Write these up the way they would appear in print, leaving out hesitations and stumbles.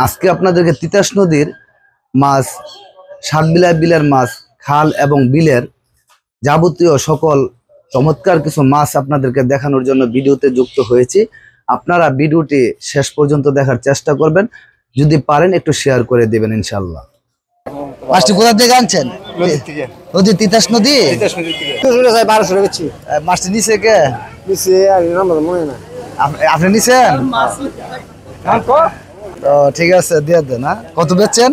আজকে আপনাদেরকে তিতাস নদীর মাছ, সাতবিলাই বিলের মাছ, খাল এবং বিলের যাবতীয় সকল চমৎকার কিছু মাছ আপনাদেরকে দেখানোর জন্য ভিডিওতে যুক্ত হয়েছি। আপনারা ভিডিওটি শেষ পর্যন্ত দেখার চেষ্টা করবেন, যদি পারেন একটু শেয়ার করে দেবেন ইনশাআল্লাহ। মাছটি কোথা থেকে আনছেন? নদী, তিতাস নদী। মাছটি নিচে কে? আপনি নিছেন? ঠিক আছে, দিয়ে দেন। কত বেচছেন?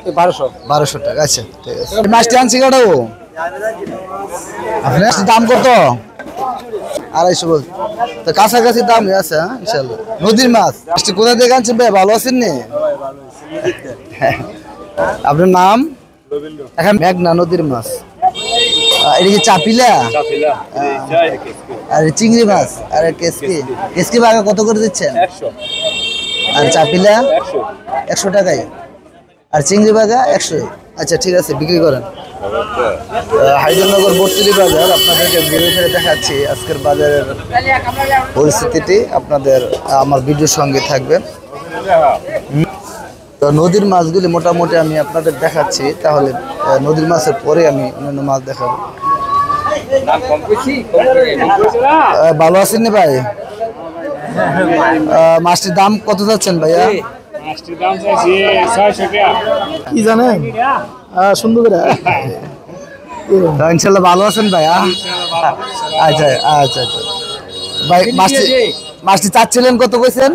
1200 টাকা। আচ্ছা, ঠিক আছে। মাছটি আনছি কেডা? আপনার দাম কত? 250 বল। তো কাছাকাছি দাম আছে ইনশাআল্লাহ। নদীর মাছ। মাছটি কোথা থেকে আনছেন ভাই? ভালো আছেন নি? আপনার নাম? এখন মেঘনা নদীর মাছ। এটা কি চাপিলা? আর চিংড়ি মাছ আর কেসকি বাগা কত করে দিচ্ছেন? 100। আর চাপিলা 100 টাকায়, আর চিংড়ি বাগা 100। আচ্ছা, ঠিক আছে, বিক্রি করেন। হায়দ্রাবাদ বর্তলি বাজার আপনাদেরকে ঘুরে ফিরে দেখাচ্ছি আজকের বাজারের পরিস্থিতিটি। আপনাদের আমার ভিডিওর সঙ্গে থাকবেন। তো নদীর মাছগুলি মোটামুটি আমি আপনাদের দেখাচ্ছি, তাহলে নদীর মাছের পরে আমি অন্যান্য মাছ দেখাবো। ভালো আছেন নি ভাই? মাছটির দাম কত যাচ্ছেন ভাইয়া? কি জানেন সুন্দর করে। ইনশাল্লাহ ভালো আছেন ভাইয়া? আচ্ছা আচ্ছা আচ্ছা ভাই, মাছটি চাচ্ছিলেন কত কইছেন?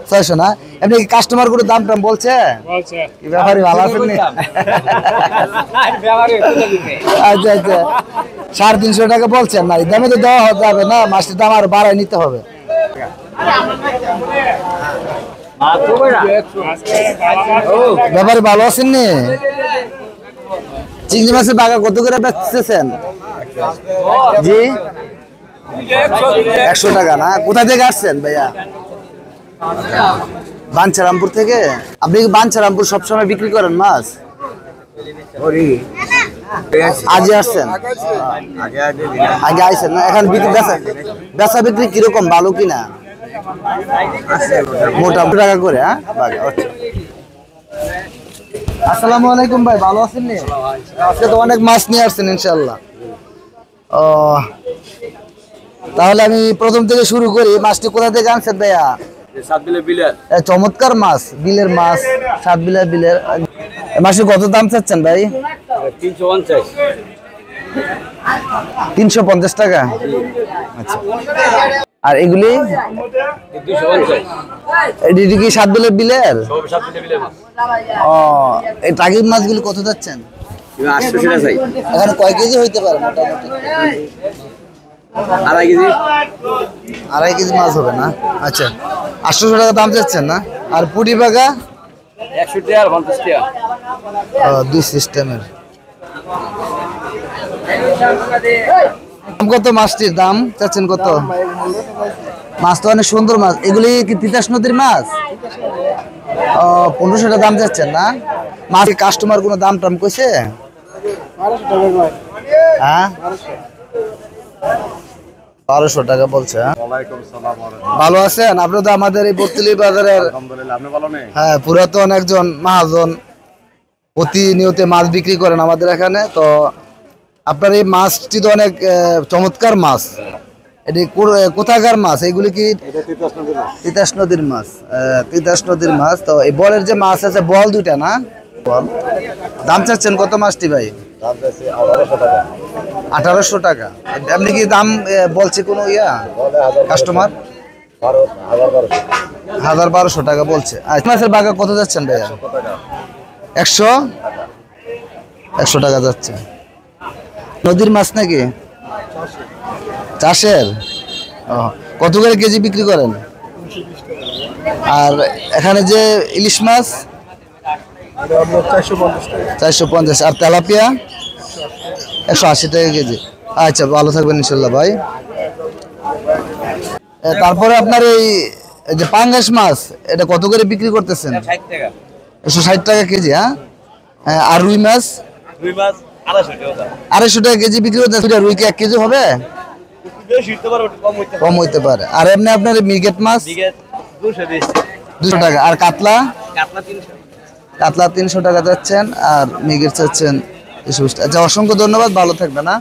600 না? এমনি কি কাস্টমার গুলো দাম টাম বলছে? কি ব্যাপারে ভালো আছেন নি? আচ্ছা আচ্ছা, 350 টাকা বলছেন। না, এই দামে তো দেওয়া যাবে না, মাছটির দাম আর বাড়ায় নিতে হবে। ব্যাপারে ভালো আছেন নি? চিংড়ি মাছের বাগা কত করে বেচতেছেন? জি, 100 টাকা না? কোথা থেকে আসছেন ভাইয়া? বাঞ্ছারামপুর থেকে। আপনি কি বাঞ্ছারামপুর সবসময় বিক্রি করেন মাছ? আজই আসছেন? আগে আইছেন না? এখন বেচা বিক্রি কিরকম, ভালো কিনা? মোটামুটি টাকা করে। আসসালামু আলাইকুম ভাই, ভালো আছেন নি? আজকে তো অনেক মাছ নিয়ে আসছেন ইনশাআল্লাহ। তাহলে আমি প্রথম থেকে শুরু করি। মাছটি কোথা থেকে আনছেন ভাইয়া? চমৎকার মাছ, বিলের মাছ, সাতবিলাই বিলের। মাছটি কত দাম চাচ্ছেন ভাই? 350 টাকা। আচ্ছা, আর এগুলি? এটি কি সাতবিলাই বিলের? এই টাকির মাছগুলি কত যাচ্ছেন? এখানে কয় কেজি হইতে পারে মোটামুটি? 2.5 কেজি মাছ হবে না? আচ্ছা, 800 টাকা দাম যাচ্ছেন না? আর পুঁটি বাগা 100 টাকা আর 50 টাকা। দুই সিস্টেমের। কত মাছটির দাম চাচ্ছেন কত? মাছ তো অনেক সুন্দর মাছ। এগুলি কি তিতাস নদীর মাছ? 1500 টাকা দাম যাচ্ছেন না? মাছ কাস্টমার কোনো দাম টাম কইছে? হ্যাঁ, 1200 টাকা বলছে। ভালো আছেন? আপনি তো আমাদের এই বর্তলি বাজারের হ্যাঁ পুরাতন একজন মহাজন, প্রতিনিয়ত মাছ বিক্রি করেন আমাদের এখানে। তো আপনার এই মাছটি তো অনেক চমৎকার মাছ। এটি কোথাকার মাছ? এগুলি কি তিতাস নদীর মাছ? তিতাস নদীর মাছ। তো এই বলের যে মাছ আছে, বল দুইটা না? বল। দাম চাচ্ছেন কত মাছটি ভাই? 1800 টাকা। আপনি কি দাম বলছে কোনো কাস্টমার? 1200 টাকা বলছে। মাছের বাগা কত যাচ্ছেন ভাইয়া? 100 টাকা যাচ্ছে। নদীর মাছ নাকি? চাষের? কত করে কেজি বিক্রি করেন? আর এখানে যে ইলিশ মাছ 450, আর তেলাপিয়া 180 টাকা কেজি। আচ্ছা, ভালো থাকবেন ইনশাল্লাহ ভাই। তারপরে আপনার এই যে পাঙ্গাস মাছ, এটা কত করে বিক্রি করতেছেন? 160 টাকা কেজি। হ্যাঁ, আর রুই মাছ? 250 টাকা কেজি বিক্রি করতেছেন। রুই কি 1 কেজি হবে? কম হইতে পারে। আর এমনি আপনার মিরগেট মাছ? 200 টাকা। আর কাতলা? কাতলা 300 টাকা চাচ্ছেন, আর মিগির চাচ্ছেন 220 টাকা। আচ্ছা, অসংখ্য ধন্যবাদ, ভালো থাকবেন। না